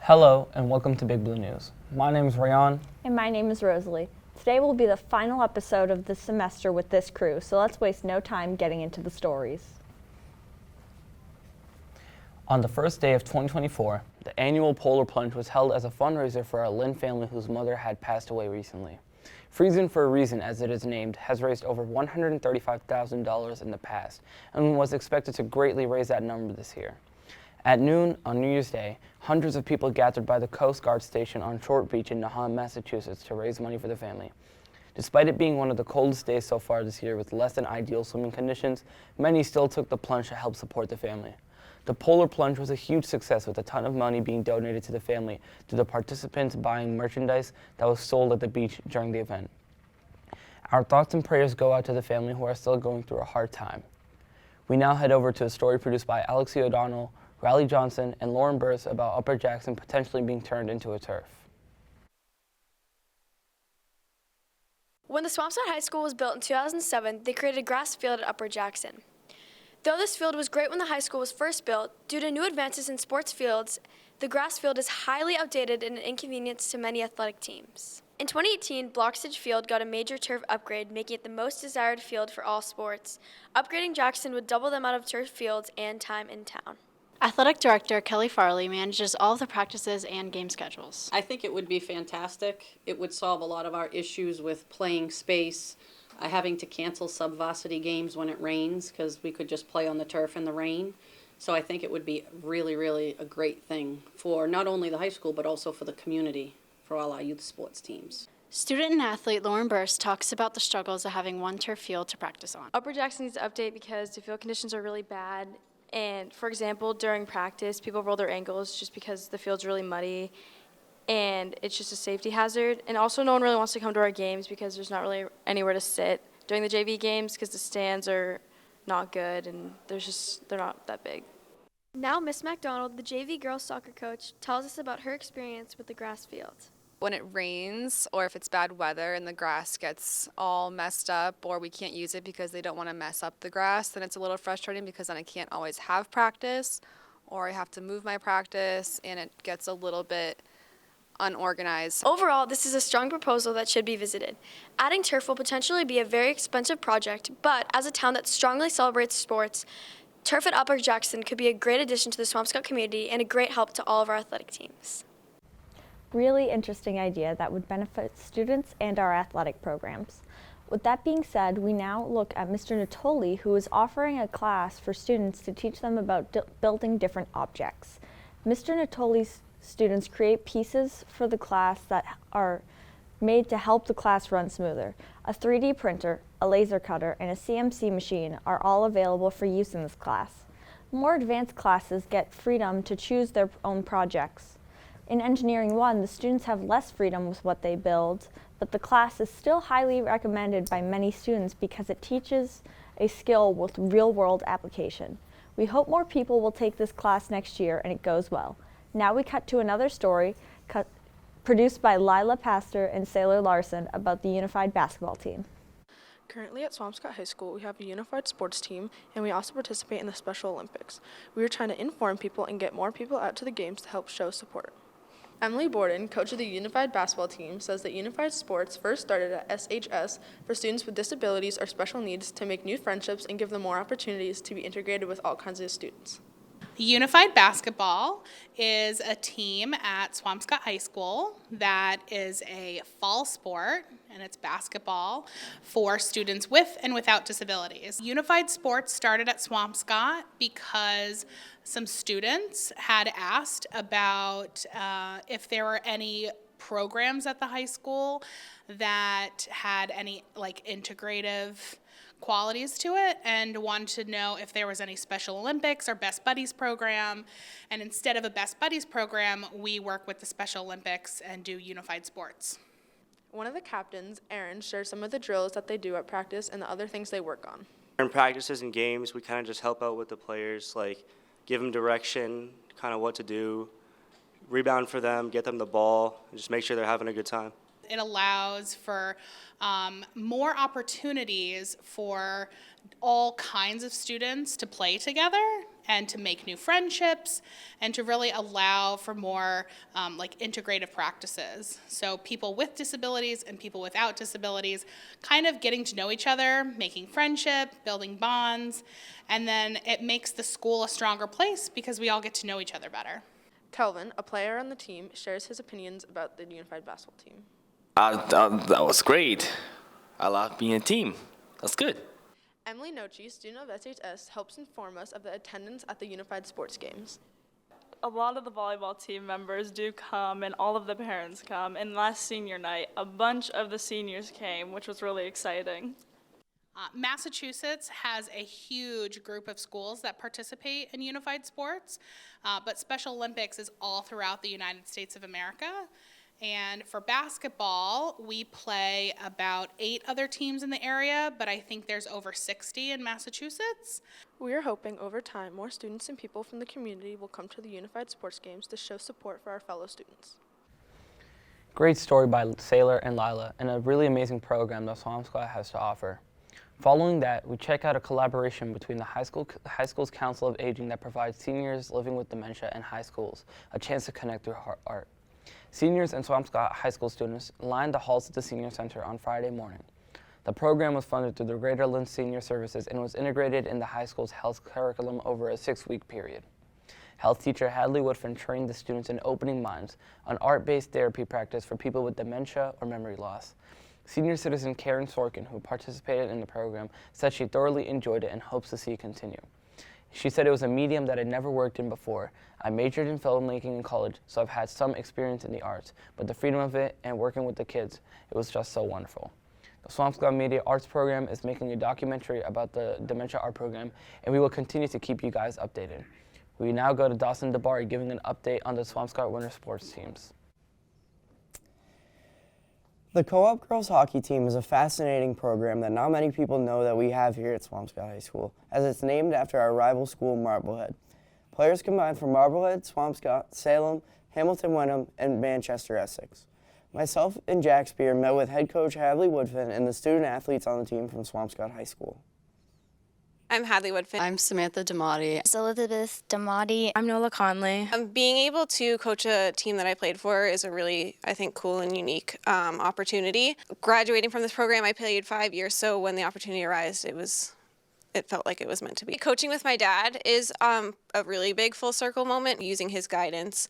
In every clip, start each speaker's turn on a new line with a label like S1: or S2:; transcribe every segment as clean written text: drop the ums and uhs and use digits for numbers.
S1: Hello and welcome to Big Blue News. My name is Rayan.
S2: And my name is Rosalie. Today will be the final episode of this semester with this crew, so let's waste no time getting into the stories.
S1: On the first day of 2024, the annual Polar Plunge was held as a fundraiser for our Lynn family whose mother had passed away recently. Freezing for a Reason, as it is named, has raised over $135,000 in the past and was expected to greatly raise that number this year. At noon on New Year's Day, hundreds of people gathered by the Coast Guard station on Short Beach in Nahant, Massachusetts to raise money for the family. Despite it being one of the coldest days so far this year with less than ideal swimming conditions, many still took the plunge to help support the family. The Polar Plunge was a huge success with a ton of money being donated to the family through the participants buying merchandise that was sold at the beach during the event. Our thoughts and prayers go out to the family who are still going through a hard time. We now head over to a story produced by Alexia O'Donnell, Riley Johnson, and Lauren Burse about Upper Jackson potentially being turned into a turf.
S3: When the Swampscott High School was built in 2007, they created a grass field at Upper Jackson. Though this field was great when the high school was first built, due to new advances in sports fields, the grass field is highly outdated and an inconvenience to many athletic teams. In 2018, Bloxage Field got a major turf upgrade, making it the most desired field for all sports. Upgrading Jackson would double the amount of turf fields and time in town.
S4: Athletic Director Kelly Farley manages all of the practices and game schedules.
S5: I think it would be fantastic. It would solve a lot of our issues with playing space, having to cancel sub-varsity games when it rains because we could just play on the turf in the rain. So I think it would be really, really a great thing for not only the high school but also for the community, for all our youth sports teams.
S4: Student and athlete Lauren Burse talks about the struggles of having one turf field to practice on.
S3: Upper Jackson needs to update because the field conditions are really bad. And for example, during practice, people roll their ankles just because the field's really muddy and it's just a safety hazard. And also no one really wants to come to our games because there's not really anywhere to sit during the JV games because the stands are not good and they're not that big.
S6: Now Miss McDonald, the JV girls soccer coach, tells us about her experience with the grass field.
S7: When it rains or if it's bad weather and the grass gets all messed up or we can't use it because they don't want to mess up the grass, then it's a little frustrating because then I can't always have practice or I have to move my practice and it gets a little bit unorganized.
S3: Overall, this is a strong proposal that should be visited. Adding turf will potentially be a very expensive project, but as a town that strongly celebrates sports, turf at Upper Jackson could be a great addition to the Swampscott community and a great help to all of our athletic teams.
S2: Really interesting idea that would benefit students and our athletic programs. With that being said, we now look at Mr. Natoli, who is offering a class for students to teach them about building different objects. Mr. Natoli's students create pieces for the class that are made to help the class run smoother. A 3D printer, a laser cutter, and a CNC machine are all available for use in this class. More advanced classes get freedom to choose their own projects. In Engineering 1, the students have less freedom with what they build, but the class is still highly recommended by many students because it teaches a skill with real-world application. We hope more people will take this class next year and it goes well. Now we cut to another story produced by Lila Pastor and Sailor Larsen about the unified basketball team.
S8: Currently at Swampscott High School, we have a unified sports team, and we also participate in the Special Olympics. We are trying to inform people and get more people out to the games to help show support. Emily Borden, coach of the unified basketball team, says that unified sports first started at SHS for students with disabilities or special needs to make new friendships and give them more opportunities to be integrated with all kinds of students.
S9: Unified basketball is a team at Swampscott High School that is a fall sport, and it's basketball for students with and without disabilities. Unified sports started at Swampscott because some students had asked about if there were any programs at the high school that had any integrative qualities to it and wanted to know if there was any Special Olympics or Best Buddies program. And instead of a Best Buddies program, we work with the Special Olympics and do unified sports.
S8: One of the captains, Aaron, shares some of the drills that they do at practice and the other things they work on.
S10: In practices and games, we kind of just help out with the players, give them direction, kind of what to do, rebound for them, get them the ball, and just make sure they're having a good time.
S9: It allows for more opportunities for all kinds of students to play together and to make new friendships and to really allow for more integrative practices. So people with disabilities and people without disabilities kind of getting to know each other, making friendship, building bonds, and then it makes the school a stronger place because we all get to know each other better.
S8: Kelvin, a player on the team, shares his opinions about the unified basketball team.
S11: That was great. I love being a team. That's good.
S8: Emily Nochi, student of SHS, helps inform us of the attendance at the unified sports games.
S12: A lot of the volleyball team members do come, and all of the parents come. And last senior night, a bunch of the seniors came, which was really exciting.
S9: Massachusetts has a huge group of schools that participate in unified sports, but Special Olympics is all throughout the United States of America. And for basketball, we play about 8 other teams in the area, but I think there's over 60 in Massachusetts.
S8: We are hoping over time more students and people from the community will come to the unified sports games to show support for our fellow students.
S1: Great story by Sailor and Lila, and a really amazing program that Swampscott has to offer. Following that, we check out a collaboration between the High School's Council of Aging that provides seniors living with dementia and high schools a chance to connect through art. Seniors and Swampscott High School students lined the halls of the Senior Center on Friday morning. The program was funded through the Greater Lynn Senior Services and was integrated in the high school's health curriculum over a 6-week period. Health teacher Hadley Woodfin trained the students in opening minds, an art-based therapy practice for people with dementia or memory loss. Senior citizen Karen Sorkin, who participated in the program, said she thoroughly enjoyed it and hopes to see it continue. She said it was a medium that had never worked in before. I majored in filmmaking in college, so I've had some experience in the arts, but the freedom of it and working with the kids, it was just so wonderful. The Swampscott Media Arts Program is making a documentary about the Dementia Art Program, and we will continue to keep you guys updated. We now go to Dawson DiBarri giving an update on the Swampscott winter sports teams.
S13: The Co-op Girls Hockey Team is a fascinating program that not many people know that we have here at Swampscott High School, as it's named after our rival school, Marblehead. Players combine from Marblehead, Swampscott, Salem, Hamilton Wenham, and Manchester, Essex. Myself and Jack Spear met with head coach Hadley Woodfin and the student athletes on the team from Swampscott High School.
S14: I'm Hadley Woodfin.
S4: I'm Samantha Damati.
S15: Elizabeth Damati.
S14: I'm Nola Conley. Being able to coach a team that I played for is a really, I think, cool and unique opportunity. Graduating from this program, I played 5 years, so when the opportunity arose, it felt like it was meant to be. Coaching with my dad is a really big full circle moment. Using his guidance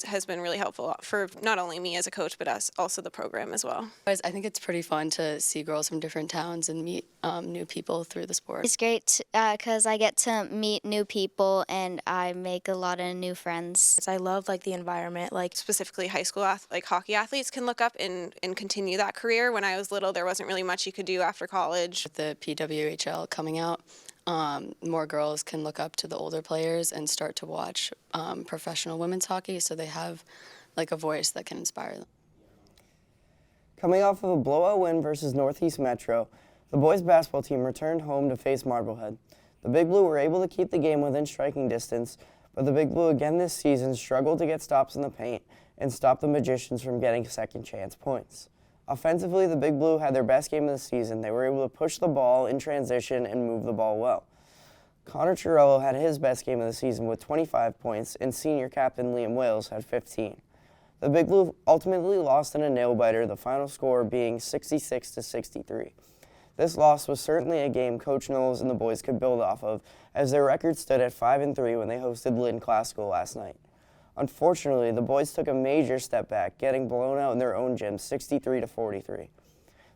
S14: has been really helpful for not only me as a coach, but us, also the program as well.
S4: I think it's pretty fun to see girls from different towns and meet new people through the sport.
S15: It's great because I get to meet new people and I make a lot of new friends.
S14: I love the environment, specifically high school hockey athletes can look up and continue that career. When I was little, there wasn't really much you could do after college.
S4: With the PWHL coming out, more girls can look up to the older players and start to watch professional women's hockey, so they have a voice that can inspire them.
S13: Coming off of a blowout win versus Northeast Metro, the boys basketball team returned home to face Marblehead. The Big Blue were able to keep the game within striking distance, but the Big Blue again this season struggled to get stops in the paint and stop the Magicians from getting second chance points. Offensively, the Big Blue had their best game of the season. They were able to push the ball in transition and move the ball well. Connor Chirello had his best game of the season with 25 points, and senior captain Liam Wales had 15. The Big Blue ultimately lost in a nail-biter, the final score being 66-63. This loss was certainly a game Coach Knowles and the boys could build off of, as their record stood at 5-3 when they hosted Lynn Classical last night. Unfortunately, the boys took a major step back, getting blown out in their own gym 63-43.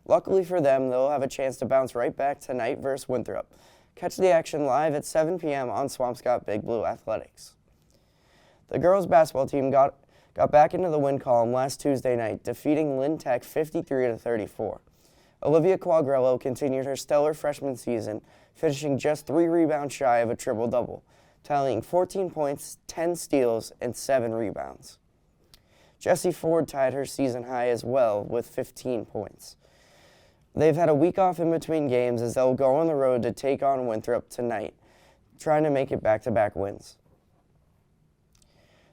S13: Luckily for them, they'll have a chance to bounce right back tonight versus Winthrop. Catch the action live at 7 p.m. on Swampscott Big Blue Athletics. The girls' basketball team got back into the win column last Tuesday night, defeating Lynn Tech 53-34. Olivia Quagrello continued her stellar freshman season, finishing just 3 rebounds shy of a triple-double, tallying 14 points, 10 steals, and 7 rebounds. Jessie Ford tied her season high as well with 15 points. They've had a week off in between games as they'll go on the road to take on Winthrop tonight, trying to make it back-to-back wins.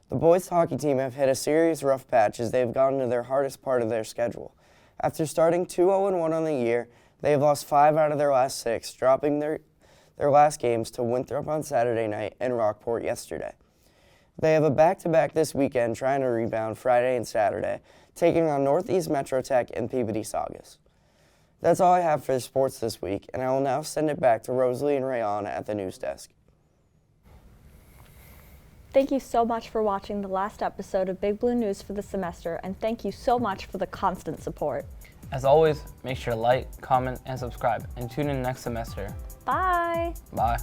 S13: The boys hockey team have hit a serious rough patch as they've gone into their hardest part of their schedule. After starting 2-0-1 on the year, they have lost 5 out of their last 6, dropping their their last games to Winthrop on Saturday night and Rockport yesterday. They have a back-to-back this weekend trying to rebound Friday and Saturday, taking on Northeast Metro Tech and Peabody Saugus. That's all I have for sports this week, and I will now send it back to Rosalie and Rayon at the news desk.
S2: Thank you so much for watching the last episode of Big Blue News for the semester, and thank you so much for the constant support.
S1: As always, make sure to like, comment, and subscribe, and tune in next semester.
S2: Bye!
S1: Bye.